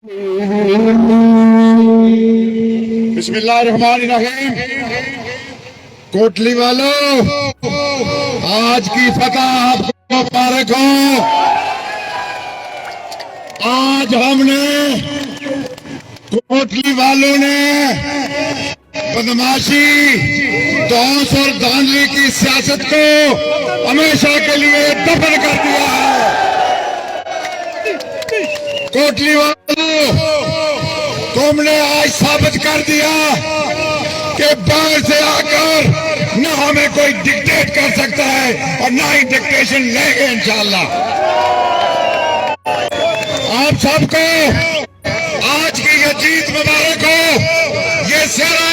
बिस्मिल्लाहिर्रहमानिर्रहीम। कोटली वालों, आज की फतह आपको मुबारक हो। आज हमने कोटली वालों ने बदमाशी, दौस और धांधली की सियासत को हमेशा के लिए दफन कर दिया है। कोटली वालों, तुमने आज साबित कर दिया कि बाहर से आकर न हमें कोई डिक्टेट कर सकता है और न ही डिक्टेशन लेंगे इंशाअल्लाह। आप सबको आज की ये जीत मुबारक हो। ये सेहरा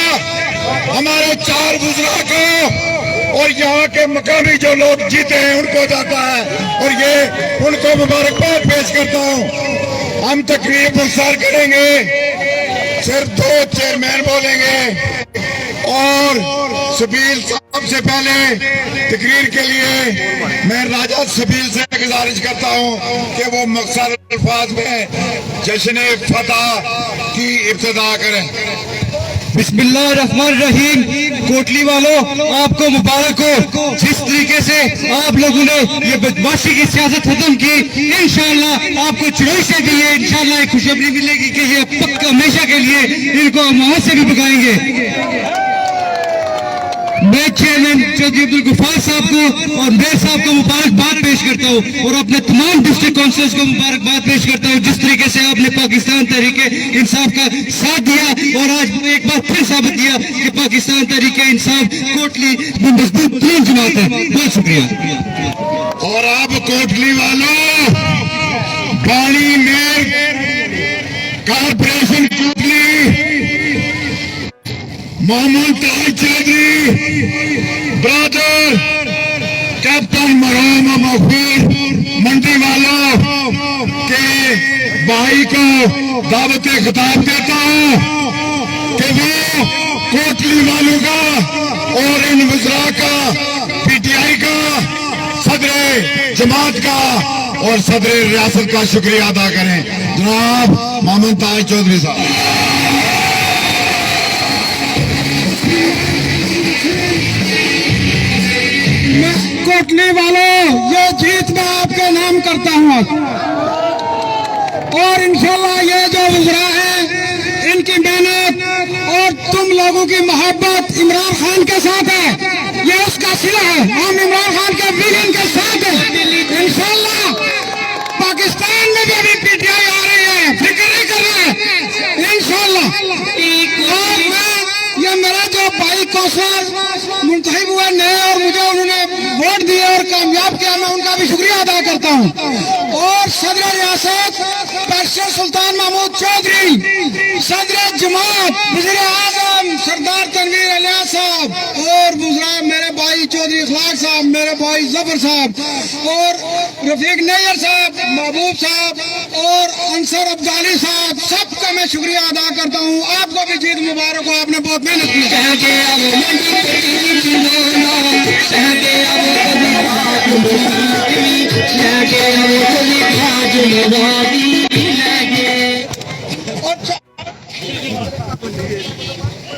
हमारे 4 बुजुर्गों को और यहाँ के मकामी जो लोग जीते हैं उनको जाता है और ये उनको मुबारकबाद पेश करता हूँ। हम तकरीर मुख्तार करेंगे, सिर्फ 2 चेयरमैन बोलेंगे और सबील साहब से पहले तकरीर के लिए मैं राजा सबील से गुजारिश करता हूं कि वो मुख्तार अल्फाज में जश्न फतह की इब्तिदा करें। बिस्मिल्लाहिर्रहमानिर्रहीम। कोटली वालों, आपको मुबारक हो। जिस तरीके से आप लोगों ने ये बदमाशी की सियासत खत्म की, इंशाअल्लाह आपको चुनाव से भी ये इंशाअल्लाह एक खुशखबरी मिलेगी कि ये पक्का हमेशा के लिए इनको हम वहां से भी भगाएंगे। मैं चेयरमैन चौधरी अब्दुल गफ्फार साहब को और मेयर साहब को मुबारकबाद पेश करता हूँ और अपने तमाम डिस्ट्रिक्ट काउंसिलर्स को मुबारकबाद पेश करता हूँ जिस तरीके से आपने पाकिस्तान तहरीके इंसाफ का साथ दिया और आज एक बार फिर साबित किया कि पाकिस्तान तहरीके इंसाफ कोटली मजबूत तीन जमात है। बहुत शुक्रिया। और अब कोटली वालों, बाणी मेयर कारपोरेशन कोटली मोहम्मद ताज चौधरी ब्रदर कैप्टन मरहूम मखबूर मंडी वालों के भाई को दावत खिताब देता हूँ कि वो कोटली वालों का और इन वज़रा का, पीटीआई का, सदर जमात का और सदर रियासत का शुक्रिया अदा करें। जनाब मोहम्मद ताज चौधरी साहब। कोटली वालों, ये जीत मैं आपके नाम करता हूँ और इंशाल्लाह ये जो वज़रा हैं इनकी मेहनत और तुम लोगों की मोहब्बत इमरान खान के साथ है, ये उसका सिला है। हम इमरान खान के विजन के साथ हैं। इंशाल्लाह पाकिस्तान में भी अभी पीटीआई आ रही है, फिक्र नहीं कर रहे हैं इंशाल्लाह। और मैं ये मेरा जो भाई कौशल मुंतखब हुए नए और मुझे उन्होंने वोट दिए और कामयाब किया, मैं उनका भी शुक्रिया अदा करता हूँ। और सदर रियासत पैशर सुल्तान महमूद चौधरी, सदर जमात वज़ीर आज़म सरदार तनवीर अलिया साहब और बुज़रा मेरे भाई चौधरी इखलाक साहब, मेरे भाई जफर साहब और रफीक नैयर साहब, महबूब साहब और अंसर अब्दाली साहब, सबका मैं शुक्रिया अदा करता हूँ। आपको भी जीत मुबारक हो, आपने बहुत मेहनत की।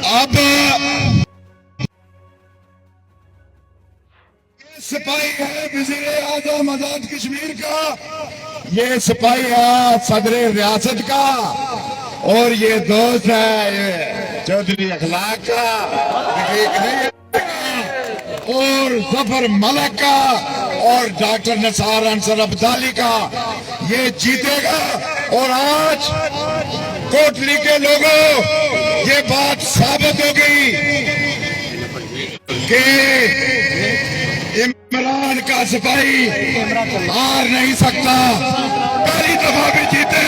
अब सिपाही है वज़ीर आज़म आजाद कश्मीर का, ये सिपाही है सदर रियासत का और ये दोस्त है ये चौधरी अखलाक का और जफर मलक का और डॉक्टर निसार अंसर अब्दाली का। ये जीतेगा और आज कोटली के लोगों ये बात साबित हो गई कि इमरान का सिपाही हार नहीं सकता। पहली दफा भी जीते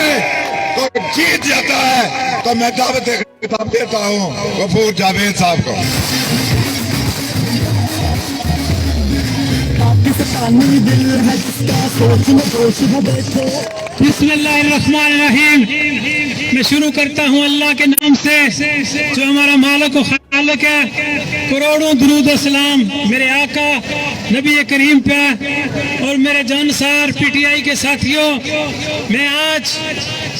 तो जीत जाता है। तो मैं दावत खिताब देता हूँ गफूर जावेद साहब को। बिस्मिल्लाहिर्रहमानिर्रहीम। मैं शुरू करता हूँ अल्लाह के नाम से जो हमारा मालिक व मुतालिक है। करोड़ों दुरूद और सलाम मेरे आका नबी करीम पे और मेरे जानसार पीटीआई के साथियों, मैं आज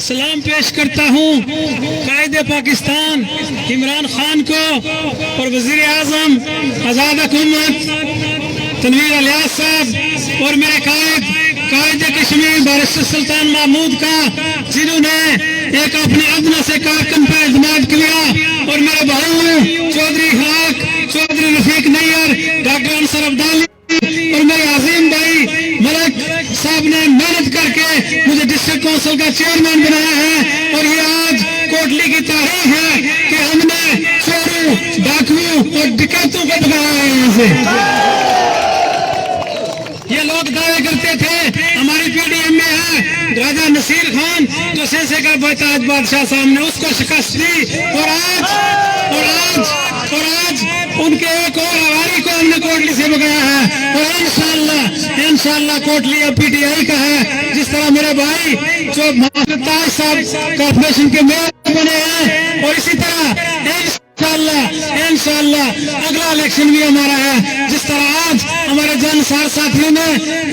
सलाम पेश करता हूँ कायद पाकिस्तान इमरान खान को और वजीर आजम आज़ाद हुकूमत तनवीर इलियास साहब और मेरे कायद कश्मीर बैरिस्टर सुल्तान महमूद का, जिन्होंने एक अपने अदना से कारकन पर एतमाद किया, और मेरे भाइयों चौधरी इखलाक, चौधरी रफीक नैयर, डॉक्टर अंसर अब्दाली और मेरे अजीम भाई मलक साहब ने मेहनत करके मुझे डिस्ट्रिक्ट काउंसिल का चेयरमैन बनाया है। और ये आज कोटली की तारीफ है कि हमने चोरों, डाकुओं और डकैतों को भगाया है यहाँ से। ये लोग दावे करते थे हमारी पीडीएम में है राजा नसीर खान जो सेसे का बेताज बादशाह सामने, उसको शिकस्त दी, और आज उनके एक और हवारी को हमने कोटली से भगाया है। और इंशाल्लाह कोटली अब पीटीआई का है। जिस तरह मेरे भाई जो ताज साहब कॉर्पोरेशन के मेयर बने हैं, और इसी तरह इंशाल्लाह अगला इलेक्शन भी हमारा है। जिस तरह आज हमारे जानसार साथियों ने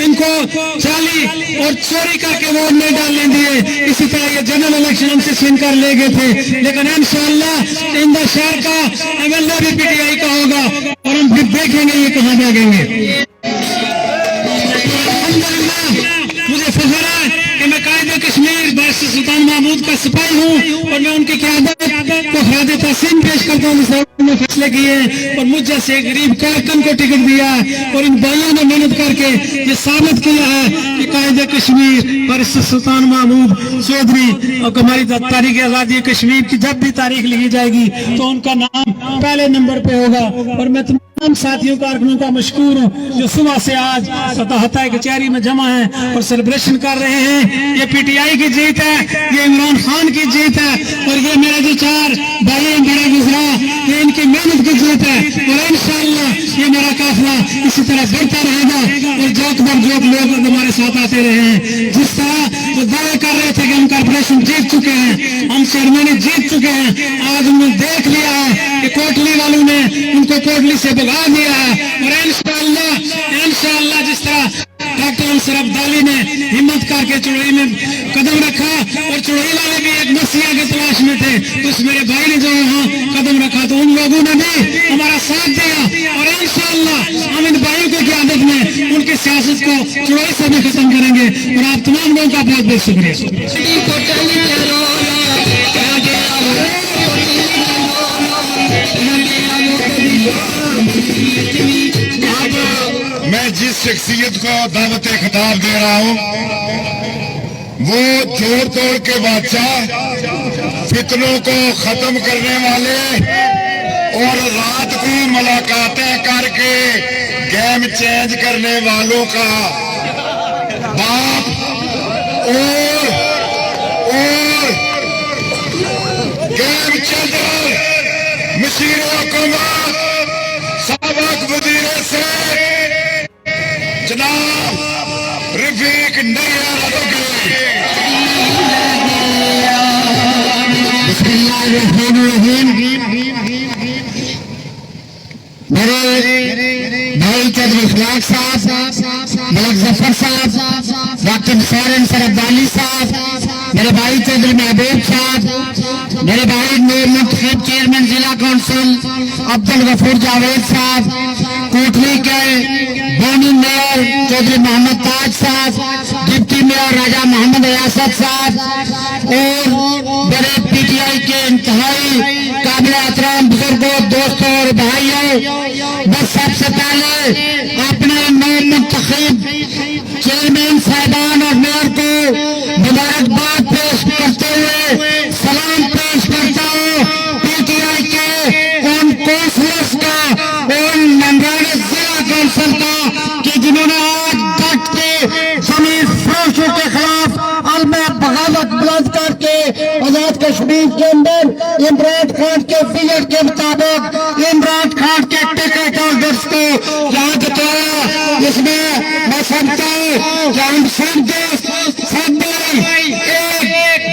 इनको चाली और चोरी करके वोट नहीं डालने दिए, इसी तरह ये जनरल इलेक्शन हमसे छीन कर ले गए थे। लेकिन इंशाल्लाह इंदा शहर का एमएलए भी पीटीआई का होगा, और हम फिर देखेंगे ये कहाँ भागेंगे। मुझे फख्र है कि मैं कायदे कश्मीर बैरिस्टर सुल्तान महमूद का सिपाही हूँ, और मैं उनकी क़यादत को खराज तहसीन पेश करता हूँ। ने फैसले किए और मुझ जैसे गरीब कारकुन को टिकट दिया, और इन भाइयों ने मेहनत करके ये साबित किया है कि कायदे कश्मीर बैरिस्टर सुल्तान महमूद चौधरी और हमारी तारीख आज़ादी कश्मीर की जब भी तारीख लिखी जाएगी तो उनका नाम पहले नंबर पे होगा। और मैं तमाम साथियों कारकुनों का मशकूर हूँ जो सुबह से आज सतहता कचहरी में जमा है और सेलिब्रेशन कर रहे हैं। ये पीटीआई की जीत है, ये इमरान खान की जीत है, और ये मेरे जो चार भाई बड़े गुजरा ये इनकी मेहनत की जीत है। और इंशाअल्लाह ये मेरा काफिला इसी तरह बढ़ता रहेगा, और जोत बर जोत लोग हमारे साथ आते रहे हैं। जिस तरह वो दावे कर रहे थे कि हम कॉर्पोरेशन जीत चुके हैं, हम चेयरमैन जीत चुके हैं, आज उन्होंने देख लिया है कि कोटली वालों ने उनको कोटली से भगा दिया है। और इंशाअल्लाह जिस तरह डॉक्टर अंसर अब्दाली ने हिम्मत करके चुड़ई में कदम रखा, और चुड़ई वाले भी एक मसीहा की तलाश में थे, तो उस मेरे भाई ने जो यहाँ कदम रखा तो उन लोगों ने भी हमारा साथ दिया। और इंशाअल्लाह हम इन भाइयों की क़यादत में उनकी सियासत को चुड़ई से भी खत्म करेंगे। और आप तमाम लोगों का बहुत बहुत शुक्रिया। मैं जिस शख्सियत को दावत खिताब दे रहा हूँ वो जोड़ तोड़ के बादशाह, फितनों को खत्म करने वाले, और रात को मुलाकातें करके गेम चेंज करने वालों का बाप, और गेम चेंजर मशीर हुकूमत साबिक वज़ीर से जनाब रफीक नैयर मेरे भाई चौधरी इखलाक साहब, मलक जफर साहब, डॉक्टर अंसर अब्दाली साहब, मेरे भाई चौधरी महबूब साहब, मेरे भाई मुंतखब चेयरमैन जिला काउंसिल अब्दुल गफूर जावेद साहब, कोटली के बोनी मेयर चौधरी मोहम्मद ताज साहब, डिप्टी मेयर राजा मोहम्मद रियासत साहब, और मेरे पीटीआई के इंतहाई काबिल एहतराम बुजुर्गों, दोस्तों और भाइयों, बस सबसे पहले अपने नए मुंतखब चेयरमैन साहिबान और मेयर को मुबारकबाद पेश करते हुए सलाम पेश करता हूँ। पीटीआई के उन कौंसलर्स का, उन मेंबरान जिला काउंसिल का कि जिन्होंने आज डट के जमीन फरोशों के खिलाफ अलमा बगावत बुलंद करके आजाद कश्मीर के अंदर इमरान खान के विजन के मुताबिक इमरान खान के टिकट होल्डर्स को यहाँ जिताया। इसमें मैं समझता हूँ कि हम सब एक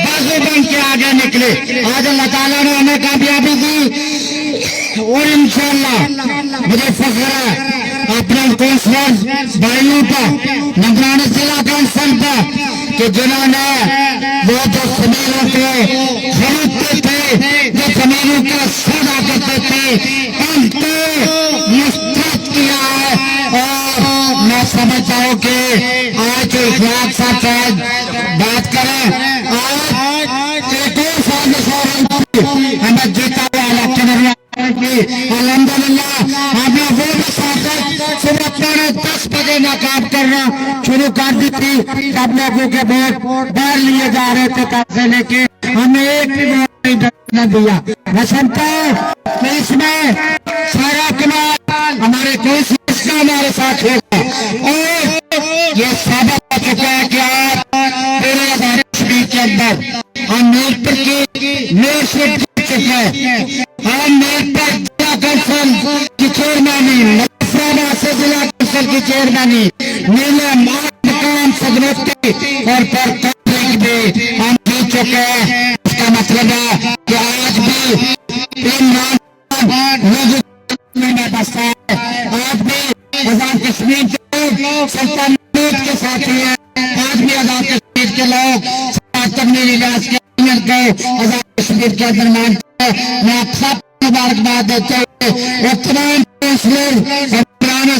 बाजू बन के आगे निकले। आज अल्लाह ताला ने हमें कामयाबी दी। और इंशाअल्लाह मुझे फख्र है अपने कौंसलर भाइयों पर, निगरानी जिला कौंसिल पर, कि जिन्होंने वो जो जमीनों को खरीदते थे, जो जमीनों का सौदा करते थे, उनको मुस्तरद किया है। और मैं समझता हूँ कि आज इखलाक साहब शायद बात करें, आज एक और साजिश हमें जीता हुआ इलेक्शन अल्हम्दुलिल्लाह हमने वो भी साथ सुबह 10 बजे नाकाम करना शुरू कर दी थी। सब लोगों के वोट बाहर लिए जा रहे थे कब्जे लेके, हमने एक भी वोट नहीं दिया। मैं समझता हूँ कि इसमें सारा कमाल हमारे कोशिश का हमारे साथ होगा और ये साबित हो चुका है कि आज 13,000 के अंदर हम मीरपुर की मेयर चुके हैं। हम मीरपुर जिला कौंसिल की चेयरमैनी, नफराबाद से जिला कौंसिल की चेयरमैनी, नीलम मकाम सदनती और पर भी हम जीत चुके हैं। इसका मतलब है कि आज भी इन लोगों में बसता है, आज भी आजाद कश्मीर के लोग सल्तनत के साथी हैं, आज भी आजाद कश्मीर के लोग तबलीगी इलाज के आजाद कश्मीर के अंदर मानते हैं। मैं आप सब मुबारकबाद देते हुए तमाम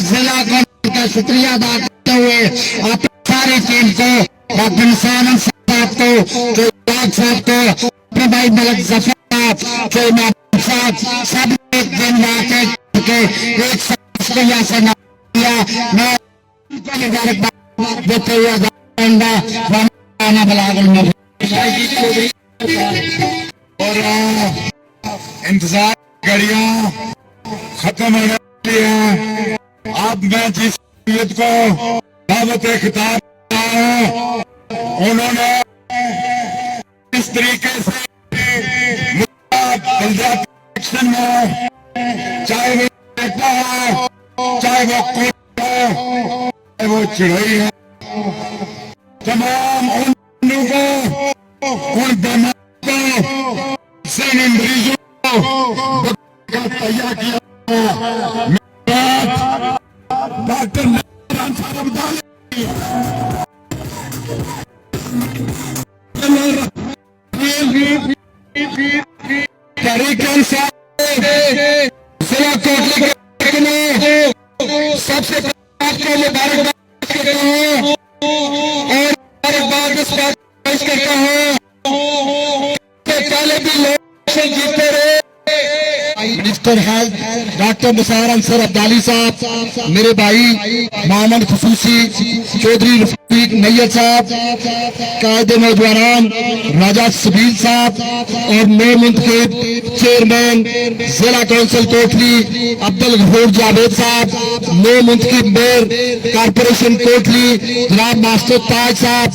जिला का शुक्रिया अदा करते हुए अपनी सारी टीम को, डॉक्टर साहब को, अपने भाई मलक जफर साहब, सब दिन रात के एक शुक्रिया से किया। मैं मुबारकबाद देते हुए और इंतजार घड़ियां खत्म होने वाली हैं। अब मैं जिस शख्सियत को दावत खिताब दिया हूं, उन्होंने इस तरीके से इलेक्शन में, चाहे वो नेता हो, चाहे वो कोर्ट हो, चाहे वो चिड़ई है, तमाम उन लोगों को, उन बीमार को, सैनी मरीजों को तैयार किया। डॉक्टर जिला कोटली सबसे मुबारकबाद करता हूँ और मुबारकबाद इस बात करता हूँ पहले भी लोग जीते रहे। Minister health doctor Musar Ansar Abdali sahab, मेरे भाई मोहम्मद खसूसी चौधरी रफीक नैयर साहब, कायदे नौजवान राजा सबील साहब और नए मुंतखब चेयरमैन जिला कौंसिल कोटली अब्दुल गफूर जावेद साहब, नए मुंतखब मेयर कारपोरेशन कोटली जनाब मास्टर ताज साहब,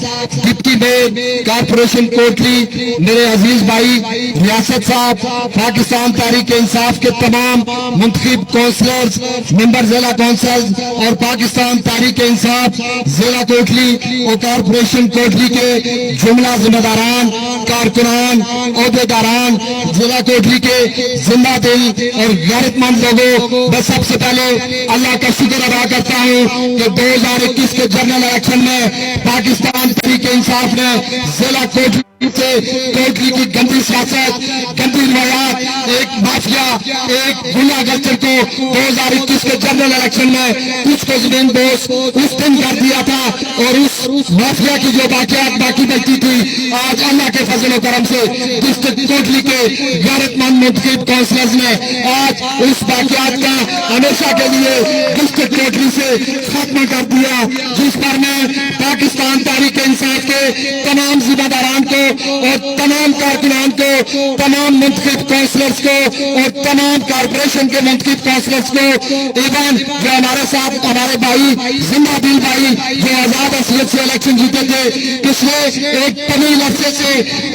डिप्टी मेयर कारपोरेशन कोटली मेरे अजीज भाई रियासत साहब, पाकिस्तान तहरीक इंसाफ के तमाम मुंतखब काउंसलर्स, मेंबर जिला काउंसिल और पाकिस्तान तहरीक इंसाफ जिला कोटली और कारपोरेशन कोटली के जुमला जिम्मेदारान, कारकुनान, अहदेदारान, जिला कोटली के जिंदा दिल और गैरतमंद लोगों, मैं सबसे पहले अल्लाह का शुक्र अदा करता हूँ कि 2021 के जनरल इलेक्शन में पाकिस्तान तहरीक इंसाफ ने जिला कोटली से कोटली की गंदी सियासत, गंदी रवायात, एक माफिया, एक गुंडा कल्चर को 2021 के जनरल इलेक्शन में कुछ को जमीन दोष उस दिन कर दिया था और उस माफिया की जो बाकी बचती थी, आज अल्लाह के फजल करम से डिस्ट्रिक्ट कोटली के गैरतमंद मुंतखब काउंसलर्स ने आज उस वाकयात का हमेशा के लिए डिस्ट्रिक्ट कोटली से खत्म कर दिया, जिस पर मैं पाकिस्तान तहरीक इंसाफ के तमाम जिम्मेदारान को और तमाम कारकुनान को, तमाम मुंतखब काउंसलर्स को और तमाम कारपोरेशन के मुंतखब काउंसलर्स को, इवन जो हमारे साथ हमारे भाई जिंदा दिल भाई जो आजाद असलियत से इलेक्शन जीते थे, पिछले एक तवील अरसे से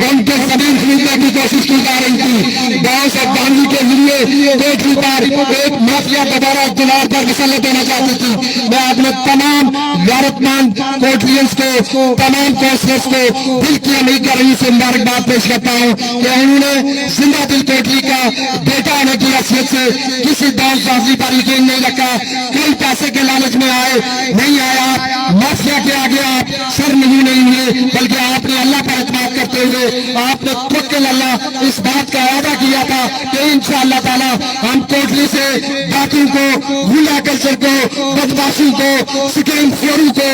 उनके जमीन खरीदने की कोशिश की जा रही थी, गांव से बांधी के जरिए लिए कोटली पर एक माफिया दोबारा दीवार पर मसलत देना चाहती थी। मैं अपने तमाम गैरतमंद कोटलियंस को, तमाम काउंसलर्स को दिल की अमीर का रही से मुबारकबाद पेश करता हूँ कि उन्होंने जिंदा दिल कोटली का बेटा होने की हैसियत से किसी दौलतबाजी पर यकीन नहीं रखा, कोई पैसे के लालच में नहीं आया, माफिया के आगे आप सर नहीं हुए, बल्कि आपने अल्लाह पर एतमाद करते हुए आपने तवक्कुल अल्लाह इस बात का वादा किया था कि इंशाअल्लाह ताला हम कोटली से बाकियों को, गुंडा कल्चर को, बदमाशों को, स्कीम खोरों को,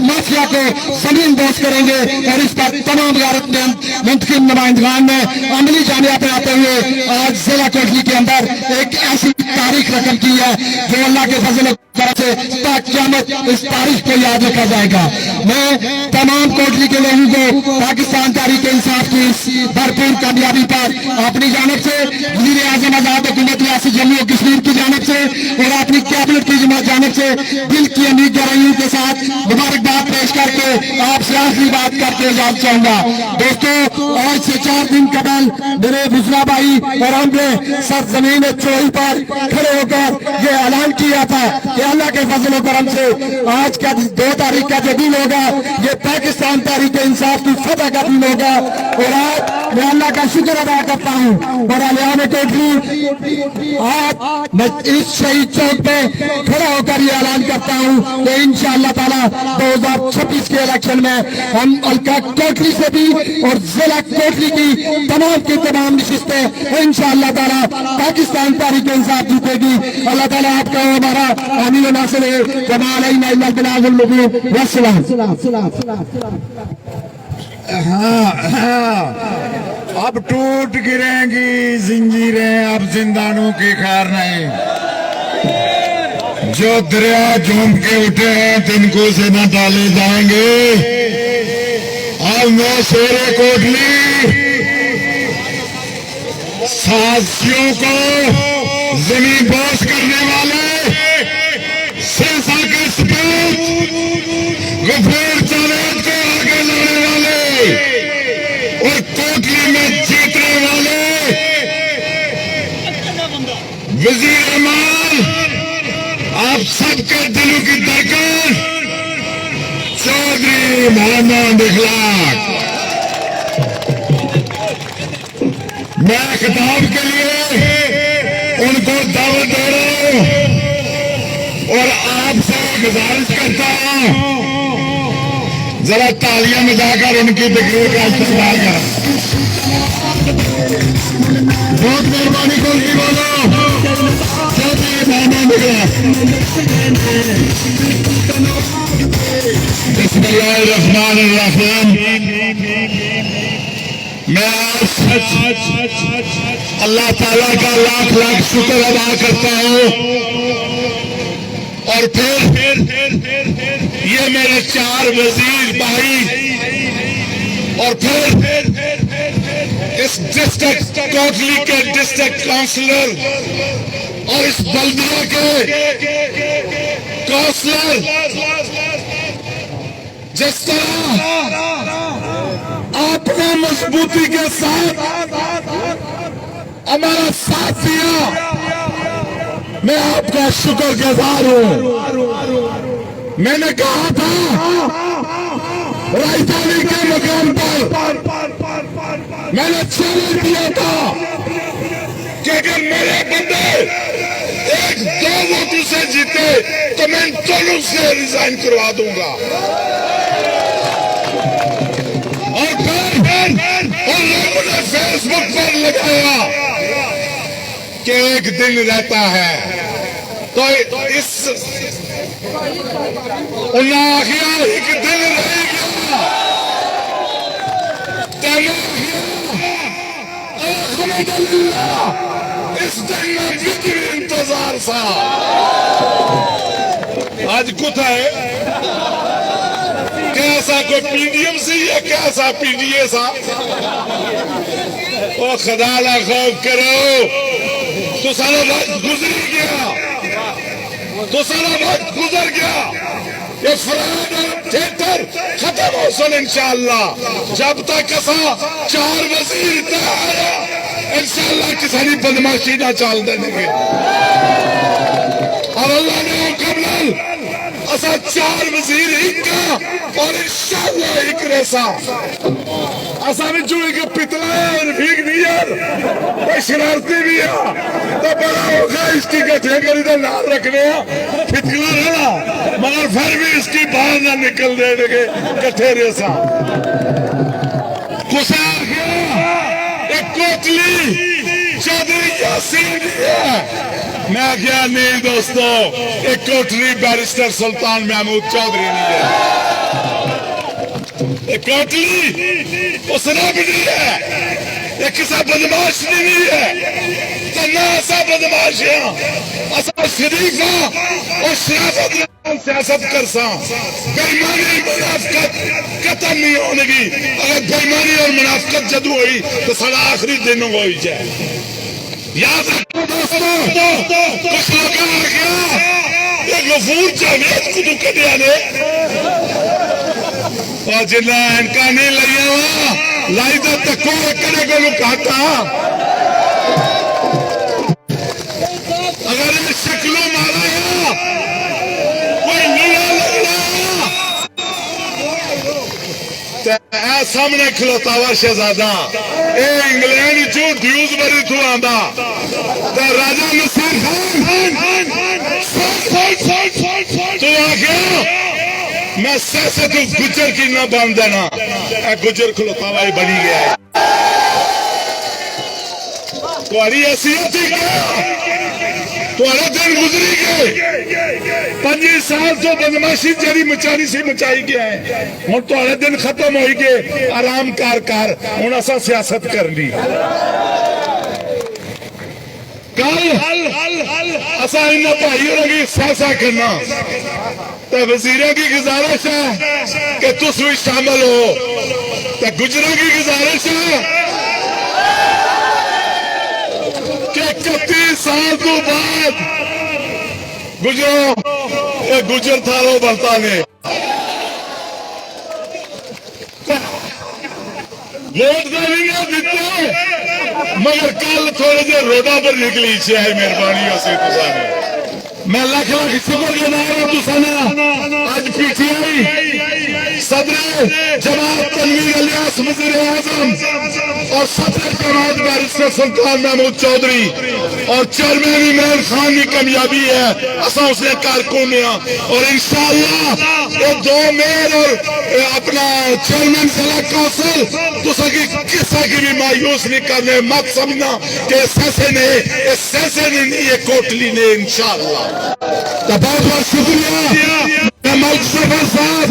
माफिया को जमीन दोस्त करेंगे। और इस पर तमाम गैरतमंद मुंतखब नुमाइंदगान ने अमली जामिया पे आते हुए आज जिला कोटली के अंदर एक ऐसी तारीख रकम की है जो अल्लाह के फजल से क़यामत इस तारीख को याद रखा जाएगा। मैं तमाम कोटली के लोगों को पाकिस्तान तहरीक इंसाफ की इस भरपूर कामयाबी पर अपनी जानब से, वज़ीर आज़म आज़ाद हुकूमत रियासत जम्मू और कश्मीर की जानब से और अपनी कैबिनेट की जानब से दिल की अमीर गहराइयों के साथ मुबारकबाद पेश करके आपसे आखिरी बात करके इजाज़त चाहूंगा। दोस्तों, आज से 4 दिन कबल मेरे बुजरा भाई और हमने सरजमीन चोरी पर खड़े होकर ये ऐलान किया था कि अल्लाह के फजल और करम से आज का 2 तारीख का जो दिन होगा ये पाकिस्तान तहरीक इंसाफ की फतह का दिन होगा। और आज मैं अल्लाह का शुक्र अदा करता हूँ और आलिया कोटली आज मैं इस शहीद चौक पे खड़ा होकर ये ऐलान करता हूँ कि इंशाअल्लाह ताला 2026 के इलेक्शन में हम हल्का कोटली से भी और जिला कोटली की तमाम नशिस्तें इंशाअल्लाह ताला पाकिस्तान तहरीक इंसाफ जीतेगी। अल्लाह ताला आपका हमारा आमीन व नासिर है। कमाल इल्लल बिलागुल मुबीन वस्सलाम। अब टूट गिरेंगी जंजीरें, अब जिंदानों की खैर नहीं। जो दरिया झूम के उठे हैं तिनको से न डाले जाएंगे। अब मैं शेरे कोटली साजियों को जमीन बोस करने वाले सिरसा के सपूत गफूर जावेद को आगे लाने वाले और कोटली में जीतने वाले वजीर अमान, आप सबके दिलों की धड़कन चौधरी मोहम्मद इखलाक। मैं खिताब के लिए उनको दावत दे रहा हूं और आपसे गुजारिश करता हूं जरा तालियां बजाकर उनकी तकरीर का इस्तेमाल करें। बहुत मेहरबानी कोटली बोलो चौधरी मोहम्मद इखलाक। बिस्मिल्लाहिर्रहमानिर्रहीम। मैं आज अल्लाह ताला का लाख लाख शुक्र अदा करता हूँ और फिर ये मेरे 4 वजीर भाई और फिर इस डिस्ट्रिक्ट कोटली के डिस्ट्रिक्ट काउंसलर और इस बल्दिया के काउंसलर जिस तरह आपने मजबूती के साथ हमारा साथ दिया, मैं आपका शुक्रगुजार हूं। मैंने कहा था राजधानी के मकाम पर मैंने चैलेंज दिया था कि अगर मेरे बंदे 1-2 वोटों से जीते तो मैं इन दोनों से रिजाइन करवा दूंगा। और लोगों ने फेसबुक पर लगाया कि एक दिन रहता है तो इस एक दिन रहेगा इस दिन में जिक्र इंतजार सा आज कुछ है कैसा कोई पीडीएम से या कैसा पीडीए सा ओ खुदा ला खौफ करो तो सारा वक्त गुजर गया ये फराड और थिएटर खत्म हो सन इंशाअल्लाह। जब तक ऐसा 4 वजीर इंशाअल्लाह सारी बदमाशी ना चाल देंगे। और अल्लाह ने हुक्म नाल असा 4 वजीर इक्का और इंशाअल्लाह एक रेसा असा विचों एक पितला है और भीग नहीं यार कोई शरारती भी है तो बड़ा होगा इसकी गठे करी तो नाल रखने फितला रहना मगर फिर भी इसकी बाहर ना निकल देंगे कट्ठे रेसा गुस्सा आ गया एक कोटली चौधरी यासीन है। मैं क्या नहीं दोस्तों एक कोटली बैरिस्टर सुल्तान महमूद चौधरी नहीं है एक कोटली उसने भी नहीं है एक किसा बदमाश नहीं है ना ऐसा बदमाश है ऐसा शरीफा और शराफत सियासत कर सा बेईमानी मुनाफकत खत्म नहीं होगी। अगर बेईमानी और मुनाफकत जदू हुई तो सारा आखिरी दिन हो जाए। याद रखो दोस्तों कुछ लोग आ गया ये गफूर जावेद को तो कदिया ने और जिन्ना इनका नहीं लिया हुआ लाई तो तको कने को लुकाता अगर ये शक्लों मारा है कोई नीला लगना सामने खिलौता हुआ शहजादा ए इंग्लैंड चो ड्यूज बरी थू आंदा राजा नसीर खान तो आ गया मैं सहसे तो गुजर की ना बन देना गुजर खिलौता हुआ बनी गया तुम्हारी हैसियत ही क्या तुम्हारे दिन गुजरी गए 25 साल तो बदमाशी जरी मचानी सी मचाई गया है हूं तुम्हारे दिन खत्म हो गए आराम कर कर हूं असा सियासत कर ली कल असा इन भाई की फैसला करना तो वजीरों की गुजारिश है कि तुस भी शामिल हो तो गुजरों की गुजारिश है कि 31 साल तो बाद गुजरो गुजर थारो बनता ने वोट का भी ना दिते मगर कल थोड़े देर रोडा पर निकली है मेहरबानी से तुसाने मैं लाख लाख शुक्र गुजार हूं तुसाना आज पीटीआई सदर जमात तनवीर इलियास वजीर आजम और सदर जमात बैरिस्टर सुल्तान महमूद चौधरी और चेयरमैन इमरान खान की कामयाबी है असा उसने कारकुन और इंशाअल्लाह ये 2 मेयर और अपना चेयरमैन जिला कौंसिल तुसा की किसी की भी मायूस नहीं करने मत समझना कि सैसे ने नहीं ये कोटली ने इंशाअल्लाह तो बहुत बहुत शुक्रिया मलिक सफर साहब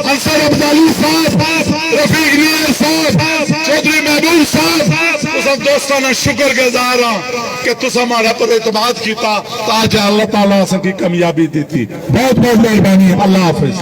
अंसर अब्दाली साहब रफीक नियर साहब चौधरी महबूब साहब सब दोस्तों ने शुक्र गुजार हाँ कि तुस हमारा पर एतमाद किया ताज अल्लाह ताला की कामयाबी दी थी बहुत बहुत मेहरबानी अल्लाह हाफिज।